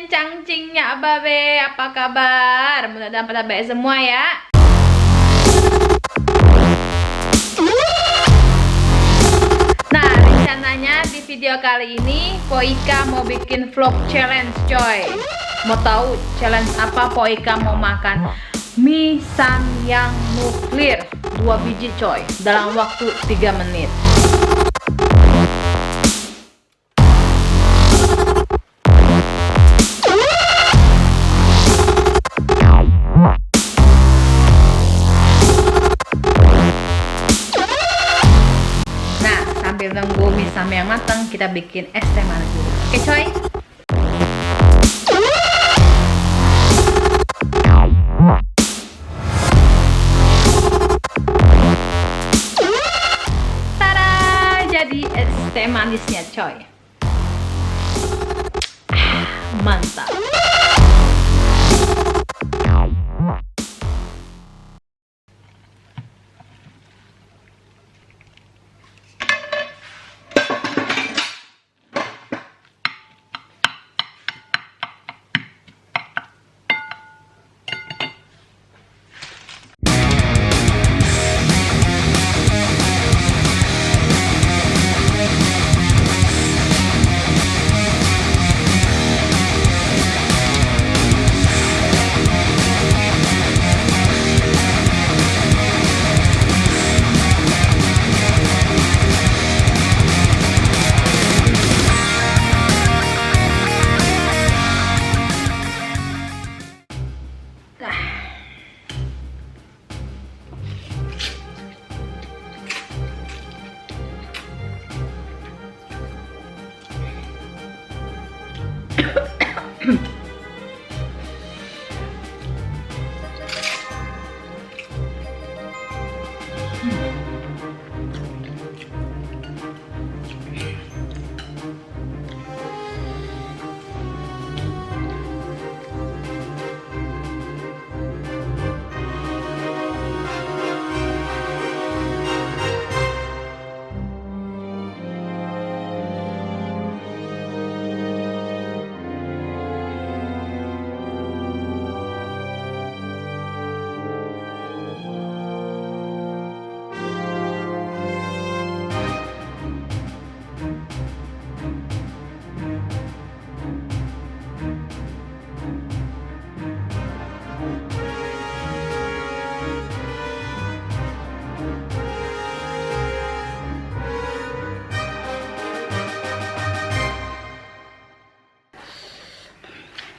cangcingnya Babe, apa kabar? Mudah-mudahan pada baik semua ya. Nah, rencananya di video kali ini Poika mau bikin vlog challenge coy. Mau tahu challenge apa? Poika mau makan mie Samyang nuklir 2 biji coy dalam waktu 3 menit. Sambil nunggu mie Samyang matang, kita bikin es teh manis dulu. Oke coy. Tada, jadi es teh manisnya coy. Mantap.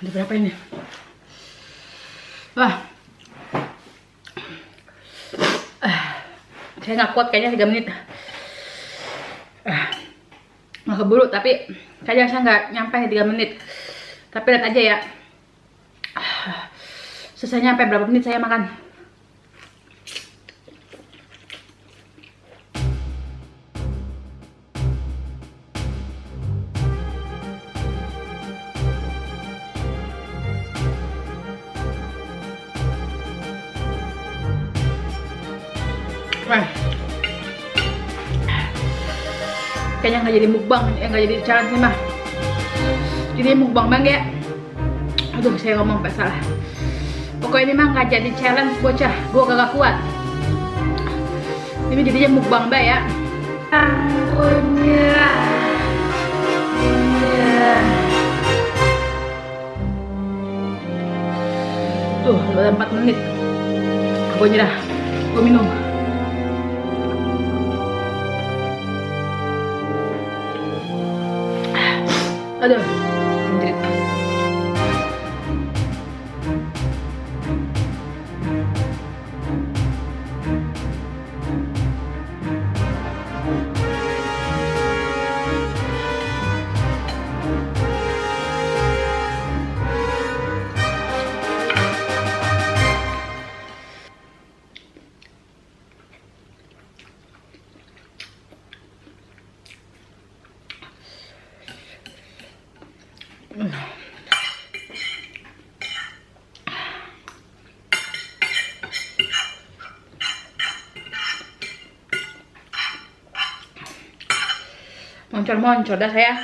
Ini berapa ini? Wah, saya nggak kuat kayaknya 3 menit. Nggak keburu, tapi kayaknya saya nggak nyampe 3 menit. Tapi lihat aja ya, selesai nyampe berapa menit saya makan. Wah, kayaknya nggak jadi mukbang, nggak jadi challenge nih mah. Jadi mukbang bang ya. Aduh, saya ngomong sampai salah. Pokoknya ini mah nggak jadi challenge bocah, gue kagak kuat. Ini jadinya mukbang mbak ya. Tuh, udah 4 menit. Gue nyerah, gue minum. Aduh, anjir. Moncor-moncor dah saya.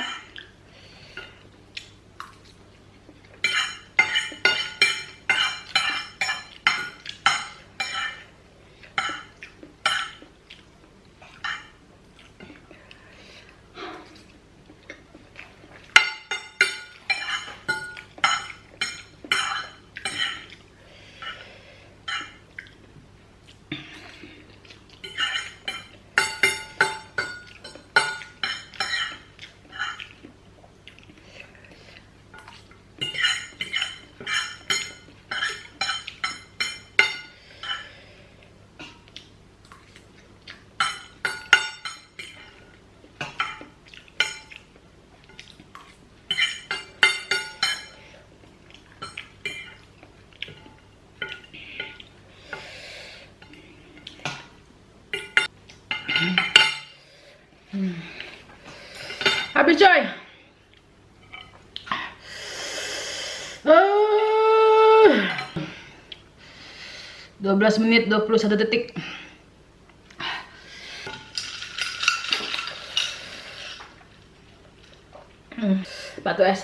Habis coy. 12 menit 21 detik. Batu es.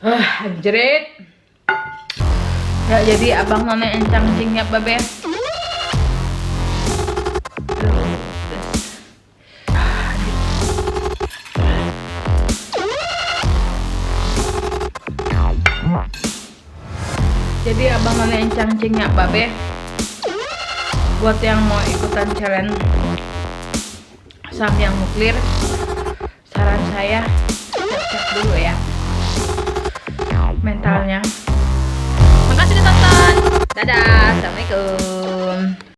Anjrit. Ya jadi abang nona encang cingnya babe. Jadi abang nona encang cingnya babe. Buat yang mau ikutan challenge saham yang nuklir, saran saya siap-siap dulu ya mentalnya. Makasih udah tonton. Dadah, assalamualaikum.